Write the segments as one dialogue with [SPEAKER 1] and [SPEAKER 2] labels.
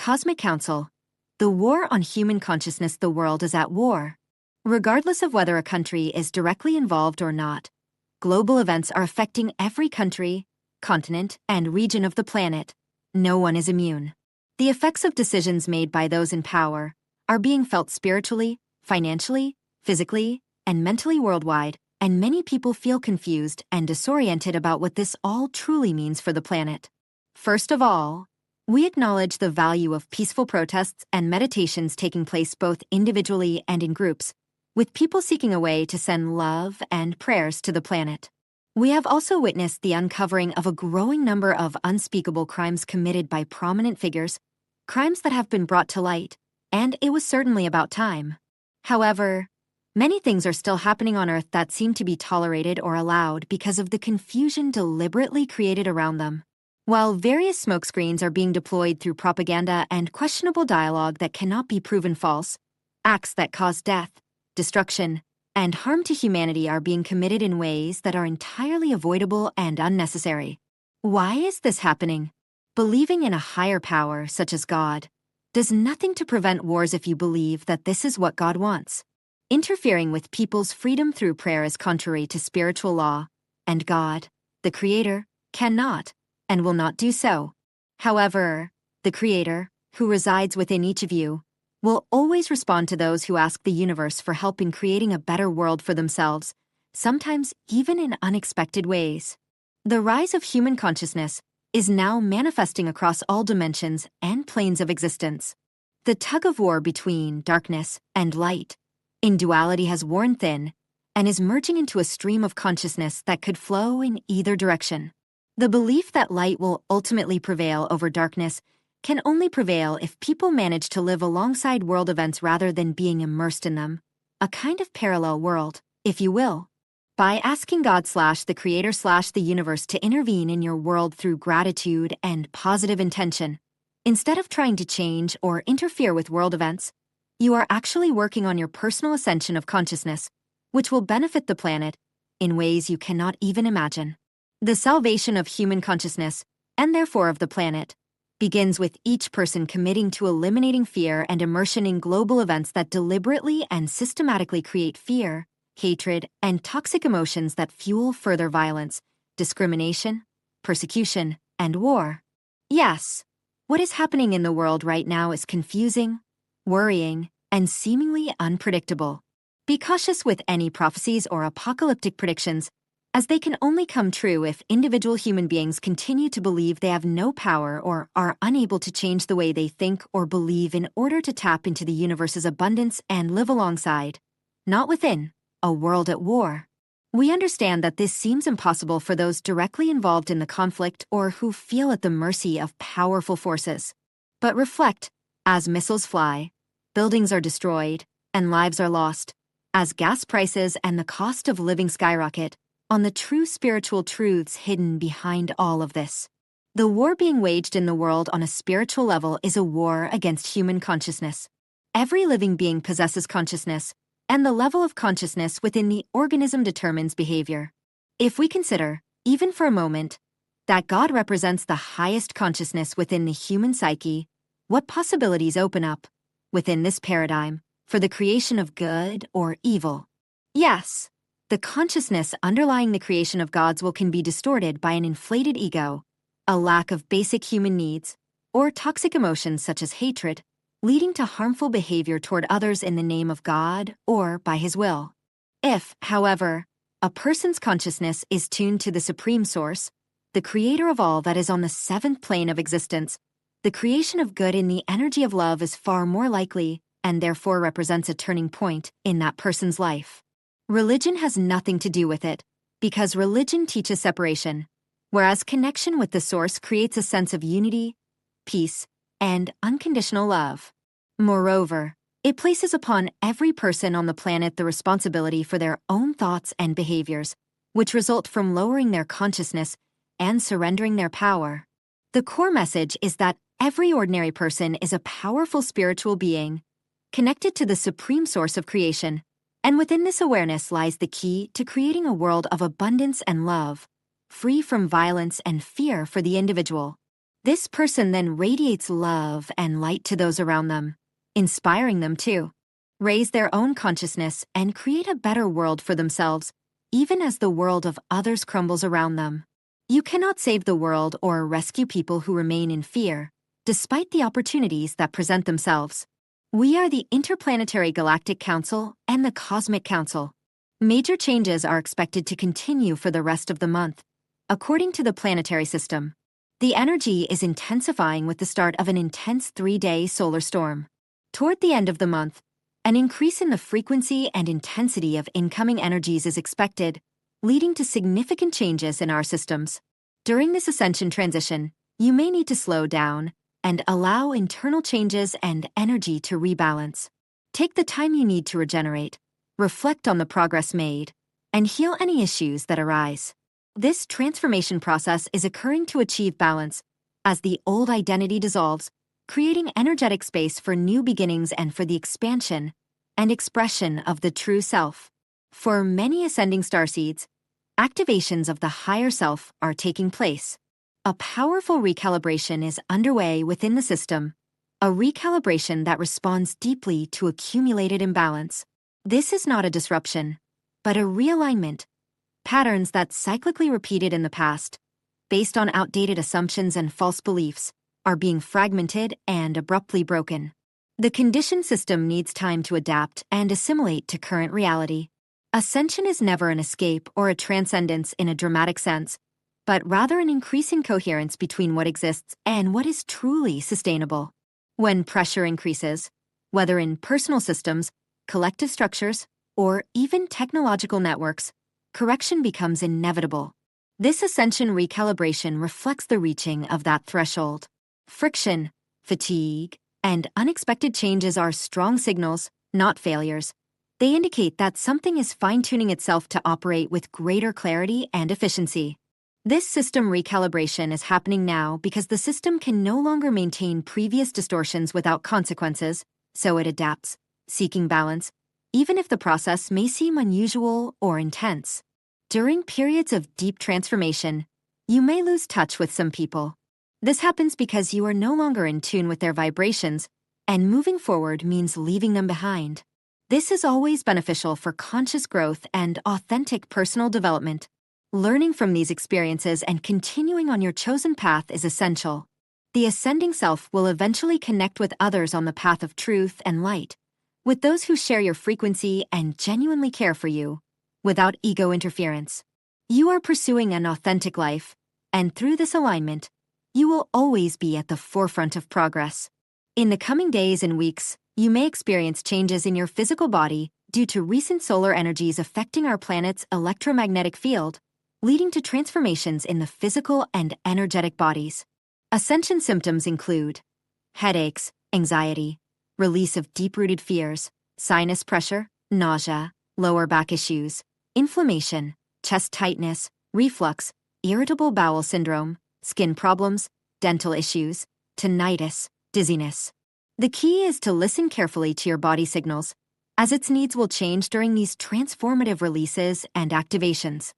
[SPEAKER 1] Cosmic Council. The war on human consciousness. The world is at war. Regardless of whether a country is directly involved or not, global events are affecting every country, continent, and region of the planet. No one is immune. The effects of decisions made by those in power are being felt spiritually, financially, physically, and mentally worldwide, and many people feel confused and disoriented about what this all truly means for the planet. First of all, we acknowledge the value of peaceful protests and meditations taking place both individually and in groups, with people seeking a way to send love and prayers to the planet. We have also witnessed the uncovering of a growing number of unspeakable crimes committed by prominent figures, crimes that have been brought to light, and it was certainly about time. However, many things are still happening on Earth that seem to be tolerated or allowed because of the confusion deliberately created around them. While various smokescreens are being deployed through propaganda and questionable dialogue that cannot be proven false, acts that cause death, destruction, and harm to humanity are being committed in ways that are entirely avoidable and unnecessary. Why is this happening? Believing in a higher power, such as God, does nothing to prevent wars if you believe that this is what God wants. Interfering with people's freedom through prayer is contrary to spiritual law, and God, the Creator, cannot and will not do so. However, the Creator, who resides within each of you, will always respond to those who ask the universe for help in creating a better world for themselves, sometimes even in unexpected ways. The rise of human consciousness is now manifesting across all dimensions and planes of existence. The tug-of-war between darkness and light in duality has worn thin and is merging into a stream of consciousness that could flow in either direction. The belief that light will ultimately prevail over darkness can only prevail if people manage to live alongside world events rather than being immersed in them, a kind of parallel world, if you will. By asking God/the Creator/the universe to intervene in your world through gratitude and positive intention, instead of trying to change or interfere with world events, you are actually working on your personal ascension of consciousness, which will benefit the planet in ways you cannot even imagine. The salvation of human consciousness, and therefore of the planet, begins with each person committing to eliminating fear and immersion in global events that deliberately and systematically create fear, hatred, and toxic emotions that fuel further violence, discrimination, persecution, and war. Yes, what is happening in the world right now is confusing, worrying, and seemingly unpredictable. Be cautious with any prophecies or apocalyptic predictions, as they can only come true if individual human beings continue to believe they have no power or are unable to change the way they think or believe in order to tap into the universe's abundance and live alongside, not within, a world at war. We understand that this seems impossible for those directly involved in the conflict or who feel at the mercy of powerful forces. But reflect, as missiles fly, buildings are destroyed, and lives are lost, as gas prices and the cost of living skyrocket, on the true spiritual truths hidden behind all of this. The war being waged in the world on a spiritual level is a war against human consciousness. Every living being possesses consciousness, and the level of consciousness within the organism determines behavior. If we consider, even for a moment, that God represents the highest consciousness within the human psyche, what possibilities open up, within this paradigm, for the creation of good or evil? Yes, the consciousness underlying the creation of God's will can be distorted by an inflated ego, a lack of basic human needs, or toxic emotions such as hatred, leading to harmful behavior toward others in the name of God or by His will. If, however, a person's consciousness is tuned to the Supreme Source, the Creator of all that is on the seventh plane of existence, the creation of good in the energy of love is far more likely and therefore represents a turning point in that person's life. Religion has nothing to do with it, because religion teaches separation, whereas connection with the Source creates a sense of unity, peace, and unconditional love. Moreover, it places upon every person on the planet the responsibility for their own thoughts and behaviors, which result from lowering their consciousness and surrendering their power. The core message is that every ordinary person is a powerful spiritual being, connected to the Supreme Source of creation, and within this awareness lies the key to creating a world of abundance and love, free from violence and fear for the individual. This person then radiates love and light to those around them, inspiring them to raise their own consciousness and create a better world for themselves, even as the world of others crumbles around them. You cannot save the world or rescue people who remain in fear, despite the opportunities that present themselves. We are the Interplanetary Galactic Council and the Cosmic Council. Major changes are expected to continue for the rest of the month, according to the planetary system. The energy is intensifying with the start of an intense 3-day solar storm. Toward the end of the month, an increase in the frequency and intensity of incoming energies is expected, leading to significant changes in our systems. During this ascension transition, you may need to slow down and allow internal changes and energy to rebalance. Take the time you need to regenerate, reflect on the progress made, and heal any issues that arise. This transformation process is occurring to achieve balance as the old identity dissolves, creating energetic space for new beginnings and for the expansion and expression of the true self. For many ascending starseeds, activations of the higher self are taking place. A powerful recalibration is underway within the system, a recalibration that responds deeply to accumulated imbalance. This is not a disruption, but a realignment. Patterns that cyclically repeated in the past, based on outdated assumptions and false beliefs, are being fragmented and abruptly broken. The conditioned system needs time to adapt and assimilate to current reality. Ascension is never an escape or a transcendence in a dramatic sense, but rather an increasing coherence between what exists and what is truly sustainable. When pressure increases, whether in personal systems, collective structures, or even technological networks, correction becomes inevitable. This ascension recalibration reflects the reaching of that threshold. Friction, fatigue, and unexpected changes are strong signals, not failures. They indicate that something is fine-tuning itself to operate with greater clarity and efficiency. This system recalibration is happening now because the system can no longer maintain previous distortions without consequences, so it adapts, seeking balance, even if the process may seem unusual or intense. During periods of deep transformation, you may lose touch with some people. This happens because you are no longer in tune with their vibrations, and moving forward means leaving them behind. This is always beneficial for conscious growth and authentic personal development. Learning from these experiences and continuing on your chosen path is essential. The ascending self will eventually connect with others on the path of truth and light, with those who share your frequency and genuinely care for you, without ego interference. You are pursuing an authentic life, and through this alignment, you will always be at the forefront of progress. In the coming days and weeks, you may experience changes in your physical body due to recent solar energies affecting our planet's electromagnetic field, leading to transformations in the physical and energetic bodies. Ascension symptoms include headaches, anxiety, release of deep-rooted fears, sinus pressure, nausea, lower back issues, inflammation, chest tightness, reflux, irritable bowel syndrome, skin problems, dental issues, tinnitus, dizziness. The key is to listen carefully to your body signals, as its needs will change during these transformative releases and activations.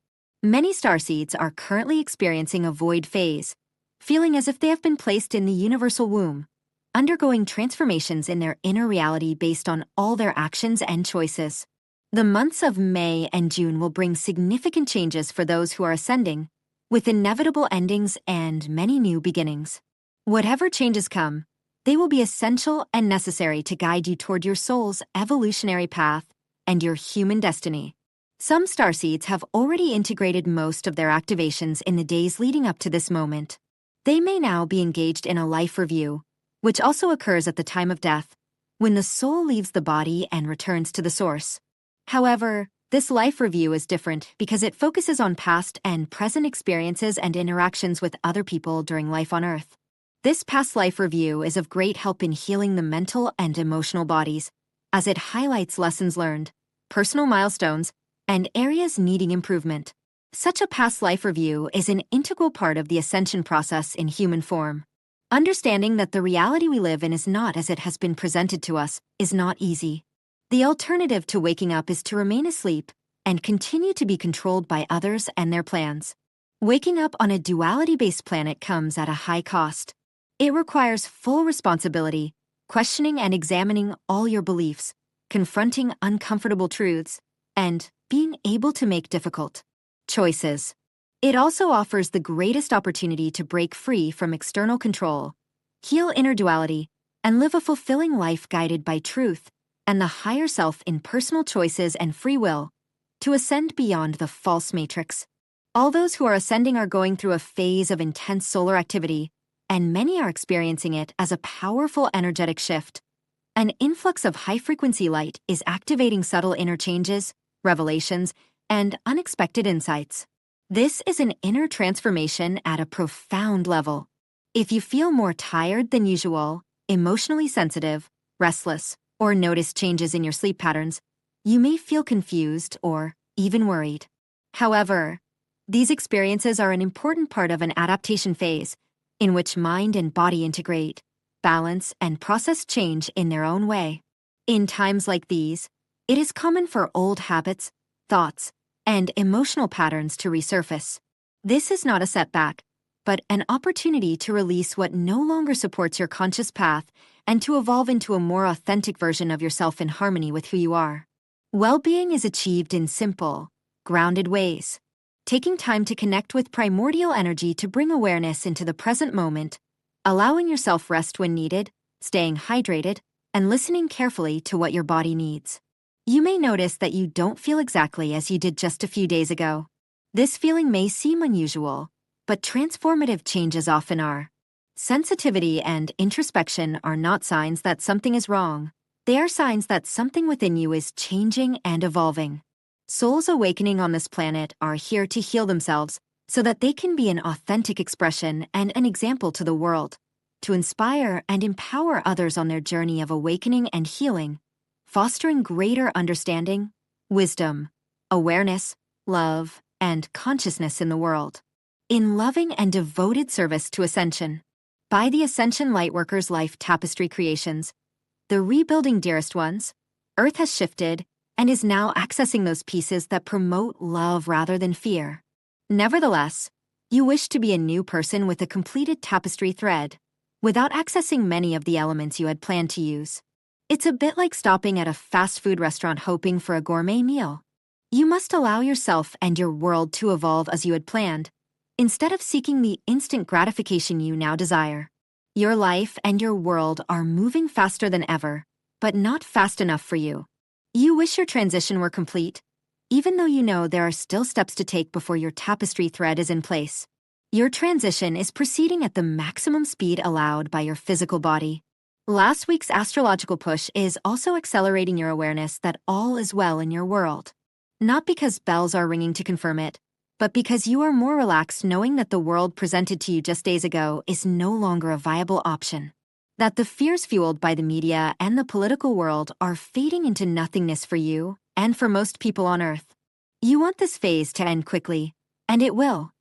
[SPEAKER 1] Many starseeds are currently experiencing a void phase, feeling as if they have been placed in the universal womb, undergoing transformations in their inner reality based on all their actions and choices. The months of May and June will bring significant changes for those who are ascending, with inevitable endings and many new beginnings. Whatever changes come, they will be essential and necessary to guide you toward your soul's evolutionary path and your human destiny. Some starseeds have already integrated most of their activations in the days leading up to this moment. They may now be engaged in a life review, which also occurs at the time of death, when the soul leaves the body and returns to the source. However, this life review is different because it focuses on past and present experiences and interactions with other people during life on Earth. This past life review is of great help in healing the mental and emotional bodies, as it highlights lessons learned, personal milestones, and areas needing improvement. Such a past life review is an integral part of the ascension process in human form. Understanding that the reality we live in is not as it has been presented to us is not easy. The alternative to waking up is to remain asleep and continue to be controlled by others and their plans. Waking up on a duality-based planet comes at a high cost. It requires full responsibility, questioning and examining all your beliefs, confronting uncomfortable truths, and being able to make difficult choices. It also offers the greatest opportunity to break free from external control, heal inner duality, and live a fulfilling life guided by truth and the higher self in personal choices and free will, to ascend beyond the false matrix. All those who are ascending are going through a phase of intense solar activity, and many are experiencing it as a powerful energetic shift. An influx of high-frequency light is activating subtle interchanges, revelations, and unexpected insights. This is an inner transformation at a profound level. If you feel more tired than usual, emotionally sensitive, restless, or notice changes in your sleep patterns, you may feel confused or even worried. However, these experiences are an important part of an adaptation phase in which mind and body integrate, balance, and process change in their own way. In times like these, it is common for old habits, thoughts, and emotional patterns to resurface. This is not a setback, but an opportunity to release what no longer supports your conscious path and to evolve into a more authentic version of yourself in harmony with who you are. Well-being is achieved in simple, grounded ways. Taking time to connect with primordial energy to bring awareness into the present moment, allowing yourself rest when needed, staying hydrated, and listening carefully to what your body needs. You may notice that you don't feel exactly as you did just a few days ago. This feeling may seem unusual, but transformative changes often are. Sensitivity and introspection are not signs that something is wrong. They are signs that something within you is changing and evolving. Souls awakening on this planet are here to heal themselves so that they can be an authentic expression and an example to the world, to inspire and empower others on their journey of awakening and healing, fostering greater understanding, wisdom, awareness, love, and consciousness in the world. In loving and devoted service to Ascension, by the Ascension Lightworkers Life Tapestry creations, the rebuilding dearest ones, Earth has shifted and is now accessing those pieces that promote love rather than fear. Nevertheless, you wish to be a new person with a completed tapestry thread, without accessing many of the elements you had planned to use. It's a bit like stopping at a fast food restaurant hoping for a gourmet meal. You must allow yourself and your world to evolve as you had planned, instead of seeking the instant gratification you now desire. Your life and your world are moving faster than ever, but not fast enough for you. You wish your transition were complete, even though you know there are still steps to take before your tapestry thread is in place. Your transition is proceeding at the maximum speed allowed by your physical body. Last week's astrological push is also accelerating your awareness that all is well in your world. Not because bells are ringing to confirm it, but because you are more relaxed knowing that the world presented to you just days ago is no longer a viable option. That the fears fueled by the media and the political world are fading into nothingness for you and for most people on Earth. You want this phase to end quickly, and it will.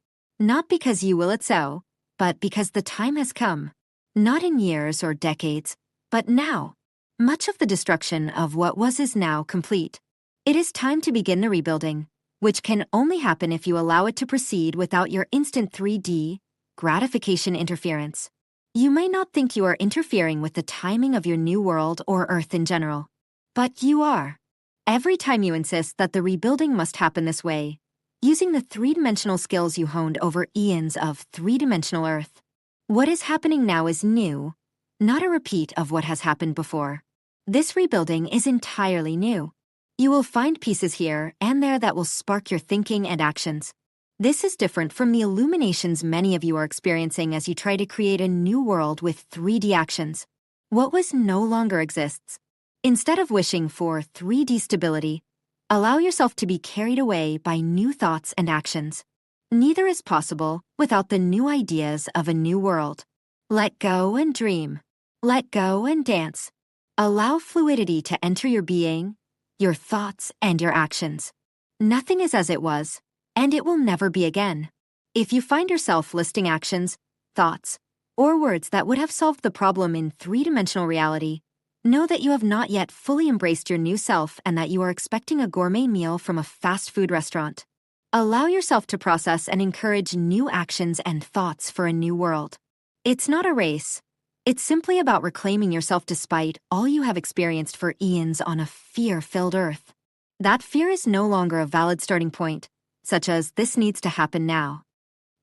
[SPEAKER 1] Not because you will it so, but because the time has come. Not in years or decades, but now. Much of the destruction of what was is now complete. It is time to begin the rebuilding, which can only happen if you allow it to proceed without your instant 3D gratification interference. You may not think you are interfering with the timing of your new world or Earth in general, but you are. Every time you insist that the rebuilding must happen this way, using the three-dimensional skills you honed over eons of three-dimensional Earth, what is happening now is new, not a repeat of what has happened before. This rebuilding is entirely new. You will find pieces here and there that will spark your thinking and actions. This is different from the illuminations many of you are experiencing as you try to create a new world with 3D actions. What was no longer exists. Instead of wishing for 3D stability, allow yourself to be carried away by new thoughts and actions. Neither is possible without the new ideas of a new world. Let go and dream. Let go and dance. Allow fluidity to enter your being, your thoughts, and your actions. Nothing is as it was, and it will never be again. If you find yourself listing actions, thoughts, or words that would have solved the problem in three-dimensional reality, know that you have not yet fully embraced your new self and that you are expecting a gourmet meal from a fast food restaurant. Allow yourself to process and encourage new actions and thoughts for a new world. It's not a race, It's simply about reclaiming yourself despite all you have experienced for eons on a fear-filled Earth. That fear is no longer a valid starting point, such as this needs to happen now.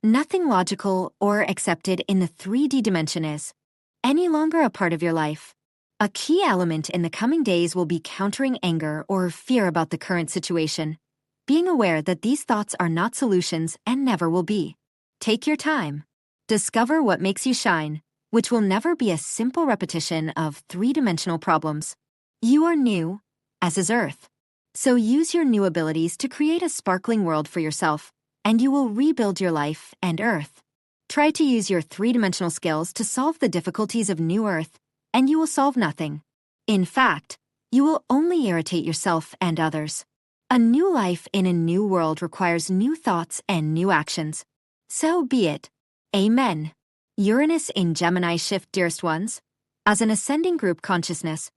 [SPEAKER 1] Nothing logical or accepted in the 3D dimension is any longer a part of your life. A key element in the coming days will be countering anger or fear about the current situation, being aware that these thoughts are not solutions and never will be. Take your time. Discover what makes you shine, which will never be a simple repetition of three-dimensional problems. You are new, as is Earth. So use your new abilities to create a sparkling world for yourself, and you will rebuild your life and Earth. Try to use your three-dimensional skills to solve the difficulties of New Earth, and you will solve nothing. In fact, you will only irritate yourself and others. A new life in a new world requires new thoughts and new actions. So be it. Amen. Uranus in Gemini shift, dearest ones. As an ascending group consciousness,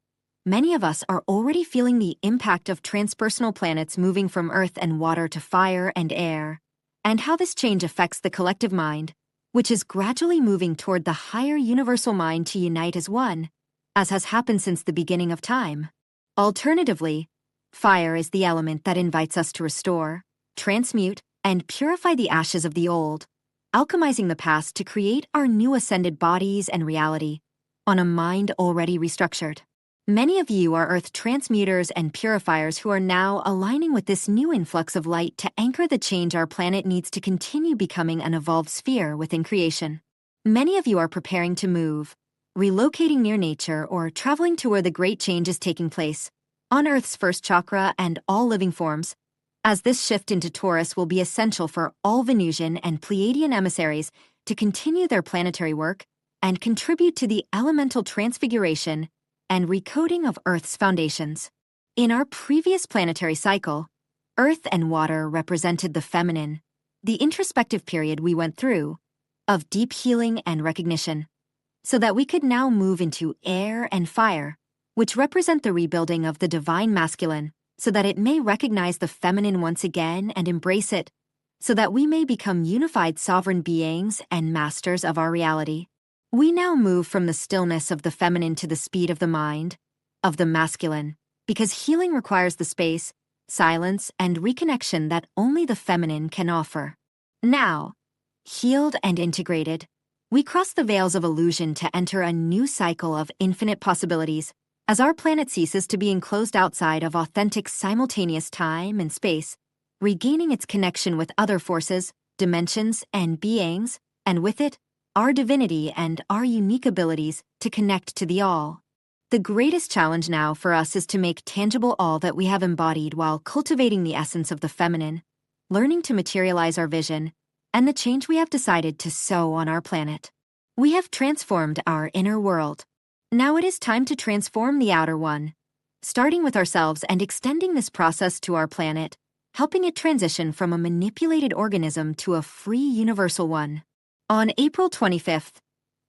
[SPEAKER 1] many of us are already feeling the impact of transpersonal planets moving from earth and water to fire and air, and how this change affects the collective mind, which is gradually moving toward the higher universal mind to unite as one, as has happened since the beginning of time. Alternatively, fire is the element that invites us to restore, transmute, and purify the ashes of the old, alchemizing the past to create our new ascended bodies and reality on a mind already restructured. Many of you are earth transmuters and purifiers who are now aligning with this new influx of light to anchor the change our planet needs to continue becoming an evolved sphere within creation. Many of you are preparing to move, relocating near nature or traveling to where the great change is taking place, on Earth's first chakra and all living forms, as this shift into Taurus will be essential for all Venusian and Pleiadian emissaries to continue their planetary work and contribute to the elemental transfiguration and recoding of Earth's foundations. In our previous planetary cycle, Earth and water represented the feminine, the introspective period we went through, of deep healing and recognition, so that we could now move into air and fire, which represent the rebuilding of the divine masculine, so that it may recognize the feminine once again and embrace it, so that we may become unified sovereign beings and masters of our reality. We now move from the stillness of the feminine to the speed of the mind, of the masculine, because healing requires the space, silence, and reconnection that only the feminine can offer. Now, healed and integrated, we cross the veils of illusion to enter a new cycle of infinite possibilities, as our planet ceases to be enclosed outside of authentic simultaneous time and space, regaining its connection with other forces, dimensions, and beings, and with it, our divinity and our unique abilities to connect to the all. The greatest challenge now for us is to make tangible all that we have embodied while cultivating the essence of the feminine, learning to materialize our vision, and the change we have decided to sow on our planet. We have transformed our inner world. Now it is time to transform the outer one, starting with ourselves and extending this process to our planet, helping it transition from a manipulated organism to a free universal one. On April 25th,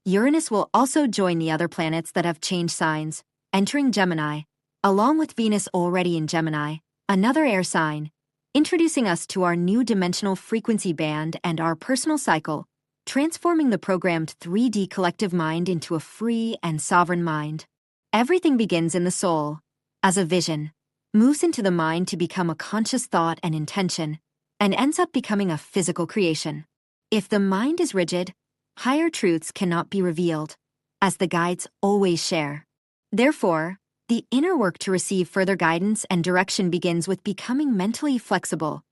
[SPEAKER 1] Uranus will also join the other planets that have changed signs, entering Gemini, along with Venus already in Gemini, another air sign, introducing us to our new dimensional frequency band and our personal cycle, transforming the programmed 3D collective mind into a free and sovereign mind. Everything begins in the soul, as a vision, moves into the mind to become a conscious thought and intention, and ends up becoming a physical creation. If the mind is rigid, higher truths cannot be revealed, as the guides always share. Therefore, the inner work to receive further guidance and direction begins with becoming mentally flexible,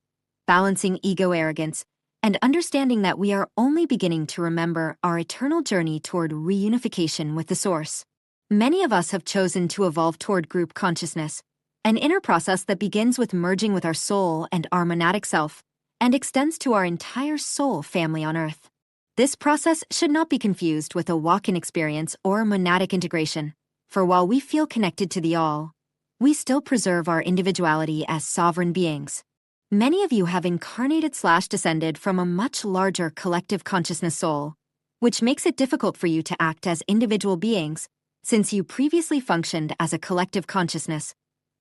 [SPEAKER 1] balancing ego arrogance, and understanding that we are only beginning to remember our eternal journey toward reunification with the Source. Many of us have chosen to evolve toward group consciousness, an inner process that begins with merging with our soul and our monadic self, and extends to our entire soul family on Earth. This process should not be confused with a walk-in experience or monadic integration, for while we feel connected to the all, we still preserve our individuality as sovereign beings. Many of you have incarnated/descended from a much larger collective consciousness soul, which makes it difficult for you to act as individual beings, since you previously functioned as a collective consciousness,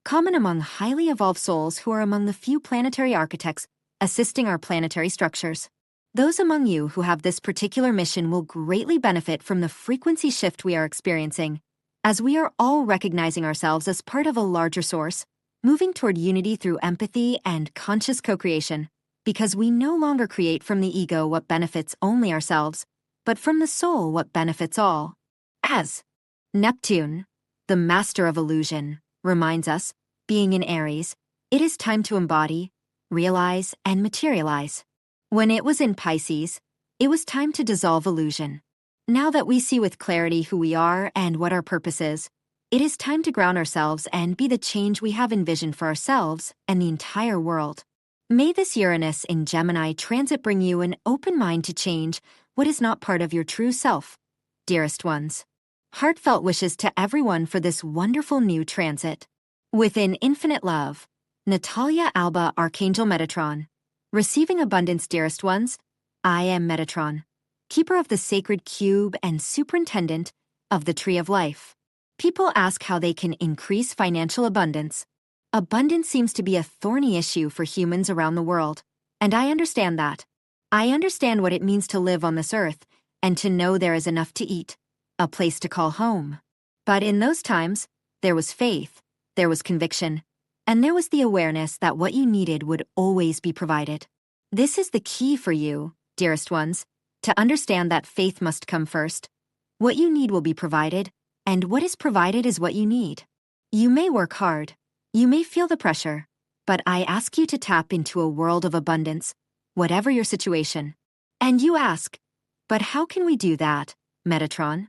[SPEAKER 1] common among highly evolved souls who are among the few planetary architects assisting our planetary structures. Those among you who have this particular mission will greatly benefit from the frequency shift we are experiencing, as we are all recognizing ourselves as part of a larger source, moving toward unity through empathy and conscious co-creation, because we no longer create from the ego what benefits only ourselves, but from the soul what benefits all. As Neptune, the master of illusion, reminds us, being in Aries, it is time to embody, realize, and materialize. When it was in Pisces, it was time to dissolve illusion. Now that we see with clarity who we are and what our purpose is, it is time to ground ourselves and be the change we have envisioned for ourselves and the entire world. May this Uranus in Gemini transit bring you an open mind to change what is not part of your true self, dearest ones. Heartfelt wishes to everyone for this wonderful new transit. Within infinite love, Natalia, Alba, Archangel, Metatron. Receiving abundance, dearest ones, I am Metatron, keeper of the sacred cube and superintendent of the tree of life. People ask how they can increase financial abundance. Abundance seems to be a thorny issue for humans around the world, and I understand that. I understand what it means to live on this earth and to know there is enough to eat, a place to call home. But in those times, there was faith, there was conviction, and there was the awareness that what you needed would always be provided. This is the key for you, dearest ones, to understand that faith must come first. What you need will be provided, and what is provided is what you need. You may work hard, you may feel the pressure, but I ask you to tap into a world of abundance, whatever your situation. And you ask, but how can we do that, Metatron?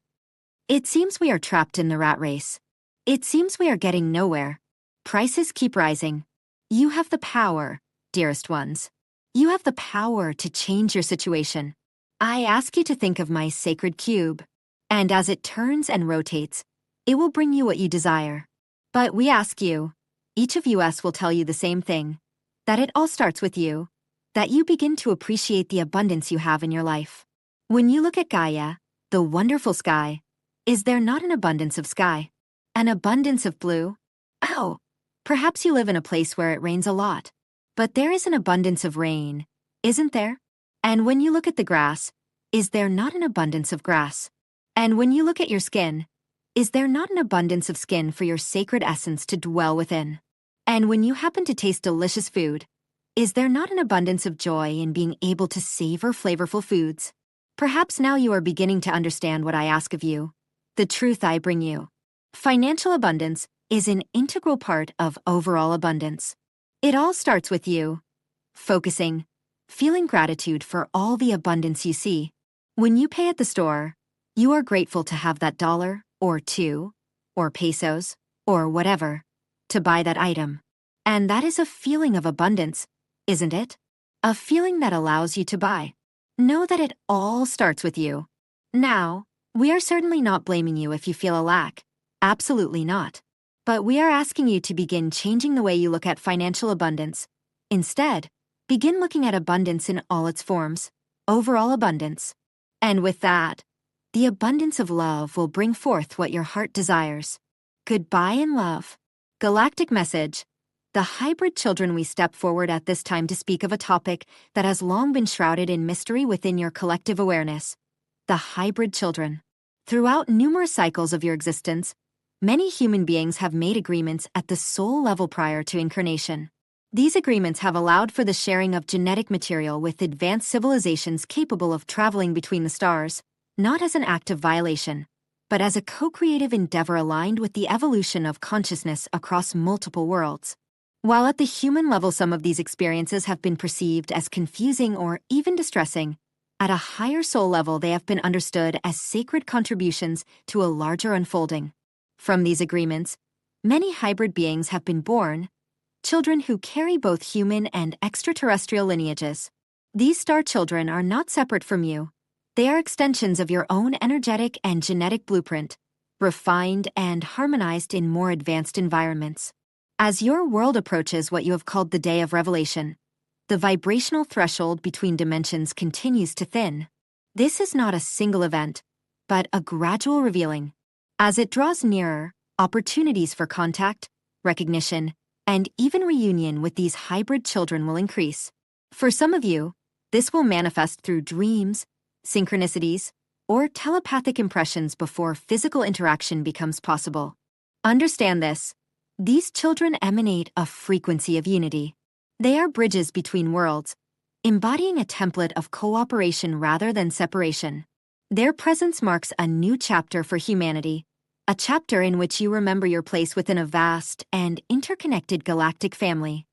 [SPEAKER 1] It seems we are trapped in the rat race. It seems we are getting nowhere. Prices keep rising. You have the power, dearest ones. You have the power to change your situation. I ask you to think of my sacred cube, and as it turns and rotates, it will bring you what you desire. But we ask you, each of us will tell you the same thing, that it all starts with you, that you begin to appreciate the abundance you have in your life. When you look at Gaia, the wonderful sky, is there not an abundance of sky? An abundance of blue? Oh, perhaps you live in a place where it rains a lot, but there is an abundance of rain, isn't there? And when you look at the grass, is there not an abundance of grass? And when you look at your skin, is there not an abundance of skin for your sacred essence to dwell within? And when you happen to taste delicious food, is there not an abundance of joy in being able to savor flavorful foods? Perhaps now you are beginning to understand what I ask of you, the truth I bring you. Financial abundance is an integral part of overall abundance. It all starts with you focusing, feeling gratitude for all the abundance you see. When you pay at the store, you are grateful to have that $1 or $2 or pesos or whatever to buy that item. And that is a feeling of abundance, isn't it? A feeling that allows you to buy. Know that it all starts with you. Now, we are certainly not blaming you if you feel a lack. Absolutely not. But we are asking you to begin changing the way you look at financial abundance. Instead, begin looking at abundance in all its forms, overall abundance. And with that, the abundance of love will bring forth what your heart desires. Goodbye in love. Galactic message. The hybrid children, we step forward at this time to speak of a topic that has long been shrouded in mystery within your collective awareness. The hybrid children. Throughout numerous cycles of your existence, many human beings have made agreements at the soul level prior to incarnation. These agreements have allowed for the sharing of genetic material with advanced civilizations capable of traveling between the stars, not as an act of violation, but as a co-creative endeavor aligned with the evolution of consciousness across multiple worlds. While at the human level some of these experiences have been perceived as confusing or even distressing, at a higher soul level they have been understood as sacred contributions to a larger unfolding. From these agreements, many hybrid beings have been born, children who carry both human and extraterrestrial lineages. These star children are not separate from you. They are extensions of your own energetic and genetic blueprint, refined and harmonized in more advanced environments. As your world approaches what you have called the Day of Revelation, the vibrational threshold between dimensions continues to thin. This is not a single event, but a gradual revealing. As it draws nearer, opportunities for contact, recognition, and even reunion with these hybrid children will increase. For some of you, This will manifest through dreams, synchronicities, or telepathic impressions before physical interaction becomes possible. Understand this. These children emanate a frequency of unity. They are bridges between worlds, embodying a template of cooperation rather than separation. Their presence marks a new chapter for humanity, a chapter in which you remember your place within a vast and interconnected galactic family.